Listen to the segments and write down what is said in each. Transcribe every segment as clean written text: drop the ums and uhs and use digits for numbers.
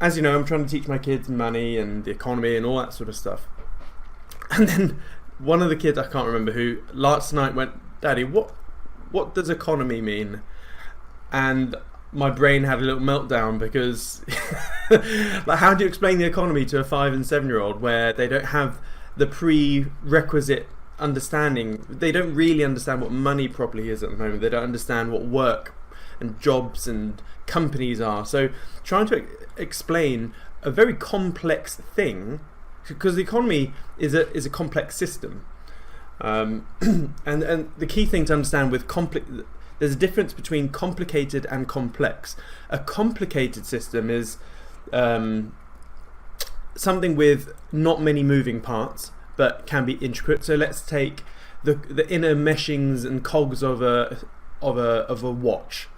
as you know, I'm trying to teach my kids money and the economy and all that sort of stuff. And then one of the kids, I can't remember who, last night went, "Daddy, what does economy mean?" And my brain had a little meltdown because like, how do you explain the economy to a 5 and 7-year-old where they don't have the prerequisite understanding? They don't really understand what money properly is at the moment. They don't understand what work and jobs and companies are. So trying to explain a very complex thing, because the economy is a complex system, and the key thing to understand with there's a difference between complicated and complex. A complicated system is something with not many moving parts but can be intricate. So let's take the inner meshings and cogs of a watch.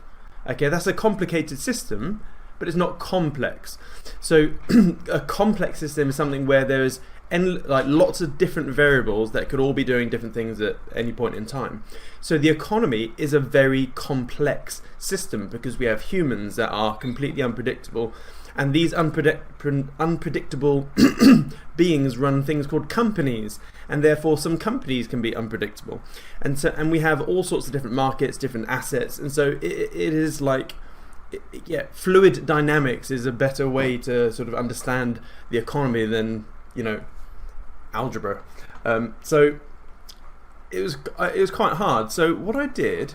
Okay, that's a complicated system, but it's not complex. So a complex system is something where there's like lots of different variables that could all be doing different things at any point in time. So the economy is a very complex system because we have humans that are completely unpredictable, and these unpredictable beings run things called companies, and therefore some companies can be unpredictable, and we have all sorts of different markets, different assets, and so it is like, yeah, fluid dynamics is a better way to sort of understand the economy than, you know, algebra. So it was quite hard. So what I did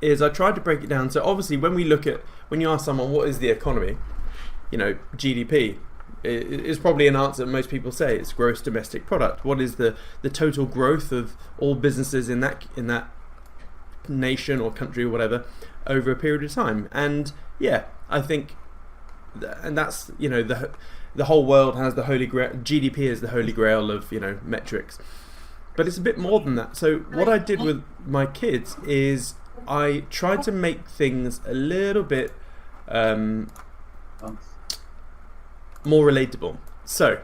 is I tried to break it down. So obviously when you ask someone what is the economy, you know, GDP is probably an answer that most people say. It's gross domestic product. What is the total growth of all businesses in that nation or country or whatever over a period of time? And yeah, I think, and that's, you know, the whole world has the holy grail. GDP is the holy grail of, you know, metrics, but it's a bit more than that. So what I did with my kids is I tried to make things a little bit more relatable. So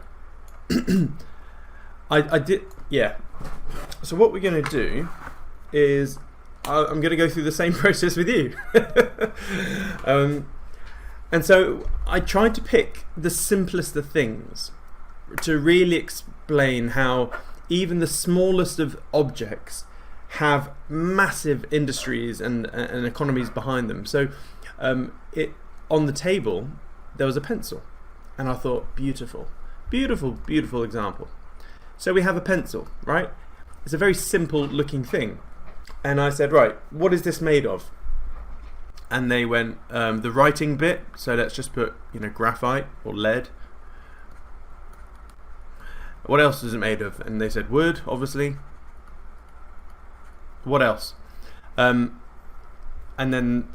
I did, yeah. So what we're going to do is I'm going to go through the same process with you. And so I tried to pick the simplest of things to really explain how even the smallest of objects have massive industries and economies behind them. So on the table there was a pencil, and I thought, beautiful, beautiful, beautiful example. So we have a pencil, right? It's a very simple looking thing, and I said, right, what is this made of? And they went, the writing bit, so let's just put, you know, graphite or lead. What else is it made of? And they said wood, obviously. What else? And then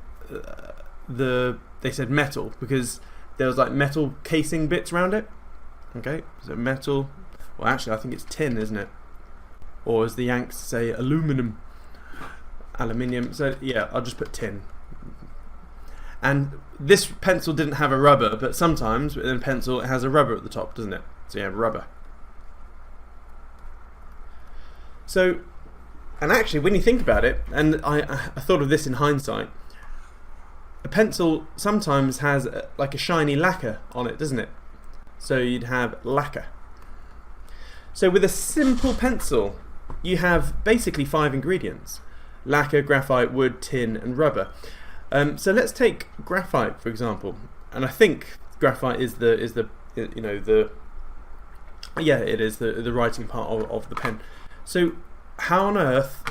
they said metal, because there was like metal casing bits around it. Okay, so metal. Well, actually, I think it's tin, isn't it? Or as the Yanks say, aluminium. So yeah, I'll just put tin. And this pencil didn't have a rubber, but sometimes in a pencil it has a rubber at the top, doesn't it? So you have rubber. So, and actually when you think about it, and I thought of this in hindsight, a pencil sometimes has like a shiny lacquer on it, doesn't it? So you'd have lacquer. So with a simple pencil, you have basically 5 ingredients: lacquer, graphite, wood, tin, and rubber. So let's take graphite for example, and I think graphite is the writing part of the pen. So how on earth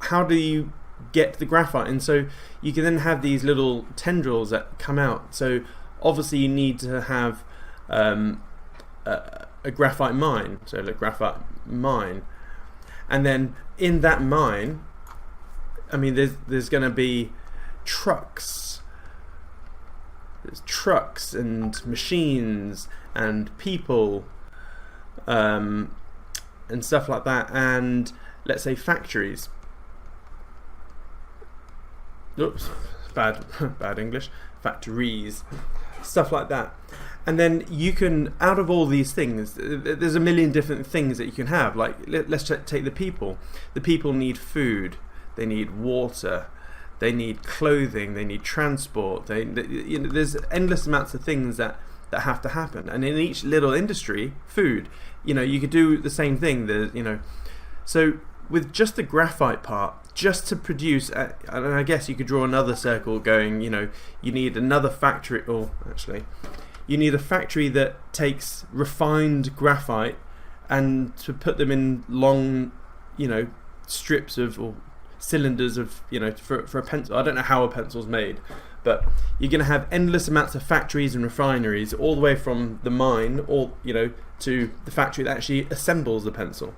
how do you get the graphite? And so you can then have these little tendrils that come out. So obviously you need to have a graphite mine, so a graphite mine, and then in that mine, I mean, there's going to be trucks. There's trucks and machines and people and stuff like that, and let's say factories. Oops, bad English. Factories, stuff like that. And then you can, out of all these things, there's a million different things that you can have. Like, let's take the people. The people need food. They need water. they need clothing, they need transport. There's endless amounts of things that have to happen. And in each little industry, food, you could do the same thing. So with just the graphite part, just to produce, and I guess you could draw another circle going, you need another factory, or actually, you need a factory that takes refined graphite and to put them in long, strips of, or cylinders of, for a pencil. I don't know how a pencil's made, but you're going to have endless amounts of factories and refineries all the way from the mine, or to the factory that actually assembles the pencil.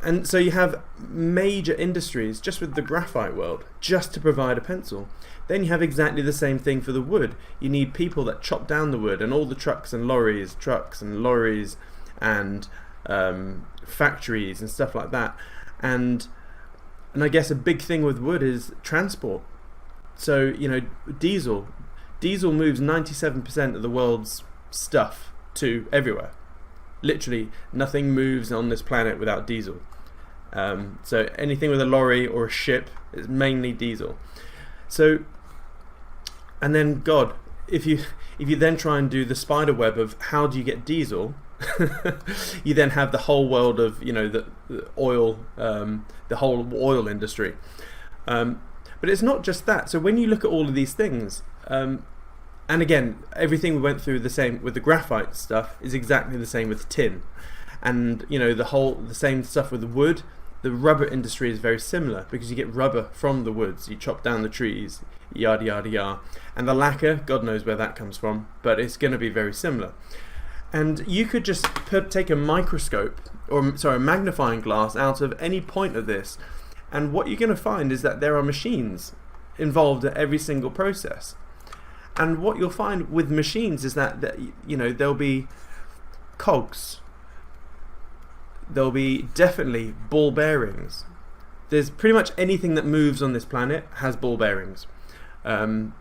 And so you have major industries just with the graphite world, just to provide a pencil. Then you have exactly the same thing for the wood. You need people that chop down the wood, and all the trucks and lorries and factories and stuff like that. And I guess a big thing with wood is transport. So, diesel moves 97% of the world's stuff to everywhere. Literally nothing moves on this planet without diesel. So anything with a lorry or a ship is mainly diesel. So, and then God, if you then try and do the spider web of how do you get diesel, you then have the whole world of the oil, the whole oil industry. But it's not just that. So when you look at all of these things, and again, everything we went through the same with the graphite stuff is exactly the same with tin, and the same stuff with the wood. The rubber industry is very similar because you get rubber from the woods. You chop down the trees, yada yada yada, and the lacquer, God knows where that comes from, but it's going to be very similar. And you could just take a microscope, a magnifying glass out of any point of this, and what you're going to find is that there are machines involved in every single process. And what you'll find with machines is that there'll be cogs, there'll be definitely ball bearings. There's pretty much anything that moves on this planet has ball bearings. And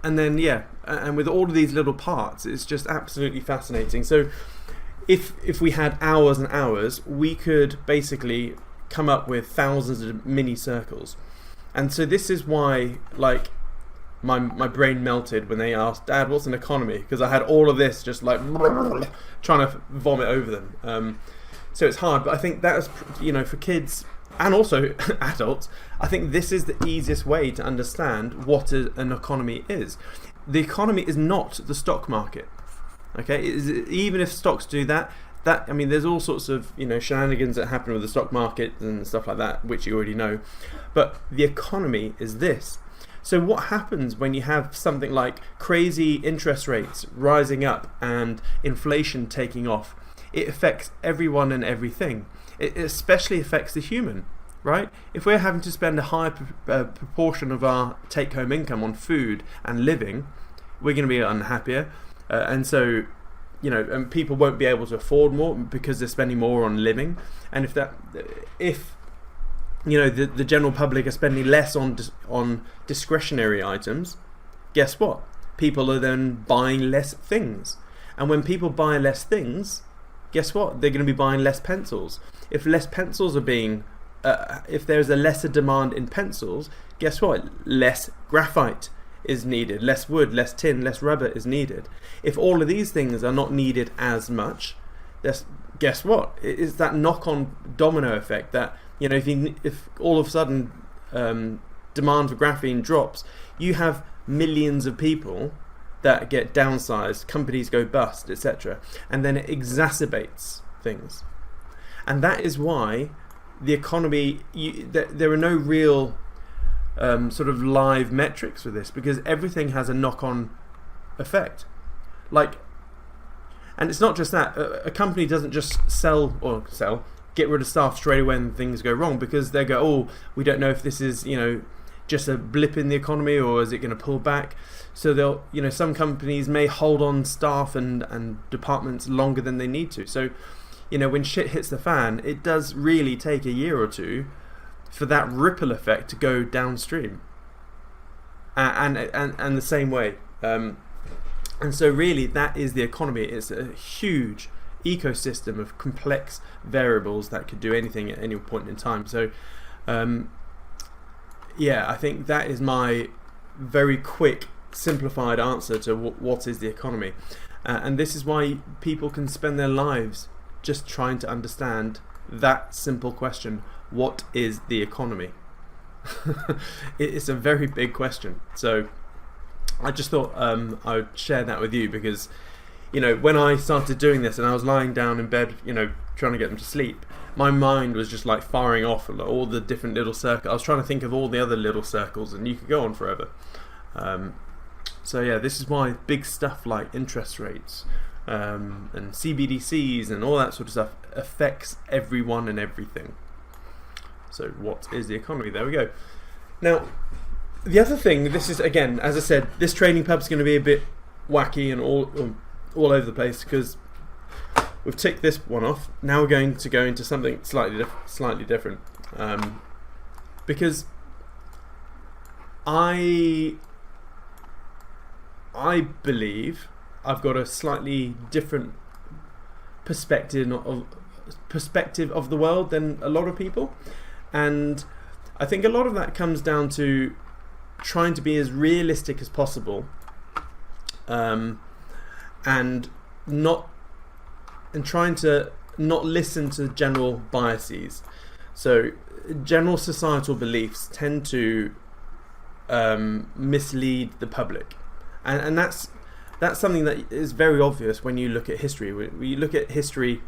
then and with all of these little parts, it's just absolutely fascinating. So if we had hours and hours, we could basically come up with thousands of mini circles. And so this is why, my brain melted when they asked, Dad, what's an economy? Because I had all of this just trying to vomit over them. So it's hard, but I think that is, for kids and also adults, I think this is the easiest way to understand what an economy is. The economy is not the stock market. Okay, even if stocks do that, there's all sorts of shenanigans that happen with the stock market and stuff like that, which you already know. But the economy is this. So what happens when you have something like crazy interest rates rising up and inflation taking off? It affects everyone and everything. It especially affects the human, right? If we're having to spend a high proportion of our take-home income on food and living, we're going to be unhappier. And so, and people won't be able to afford more because they're spending more on living. And if the general public are spending less on discretionary items, guess what? People are then buying less things. And when people buy less things, guess what? They're going to be buying less pencils. If less pencils are being, if there's a lesser demand in pencils, guess what? Less graphite is needed, less wood, less tin, less rubber is needed. If all of these things are not needed as much, guess what? It's that knock-on domino effect that, if all of a sudden demand for graphene drops, you have millions of people that get downsized, companies go bust, etc. And then it exacerbates things. And that is why the economy, there are no real sort of live metrics for this, because everything has a knock-on effect. And it's not just that. A company doesn't just get rid of staff straight away when things go wrong, because they go, we don't know if this is just a blip in the economy, or is it going to pull back? So they'll, some companies may hold on staff and departments longer than they need to. So, when shit hits the fan, it does really take a year or two for that ripple effect to go downstream. And the same way. And so really that is the economy. It's a huge ecosystem of complex variables that could do anything at any point in time. So yeah, I think that is my very quick, simplified answer to what is the economy. And this is why people can spend their lives just trying to understand that simple question: what is the economy? It's a very big question. So I just thought I would share that with you, because when I started doing this and I was lying down in bed, trying to get them to sleep, my mind was just like firing off all the different little circles. I was trying to think of all the other little circles, and you could go on forever. So yeah, this is why big stuff like interest rates and CBDCs and all that sort of stuff affects everyone and everything. So what is the economy? There we go. Now, the other thing, this is, again, as I said, this training pub is going to be a bit wacky and all over the place, because we've ticked this one off. Now we're going to go into something slightly different, because I believe I've got a slightly different perspective of the world than a lot of people, and I think a lot of that comes down to trying to be as realistic as possible, and trying to not listen to general biases. So general societal beliefs tend to mislead the public, and that's something that is very obvious when you look at history. When you look at history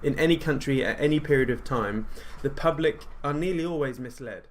in any country at any period of time, the public are nearly always misled.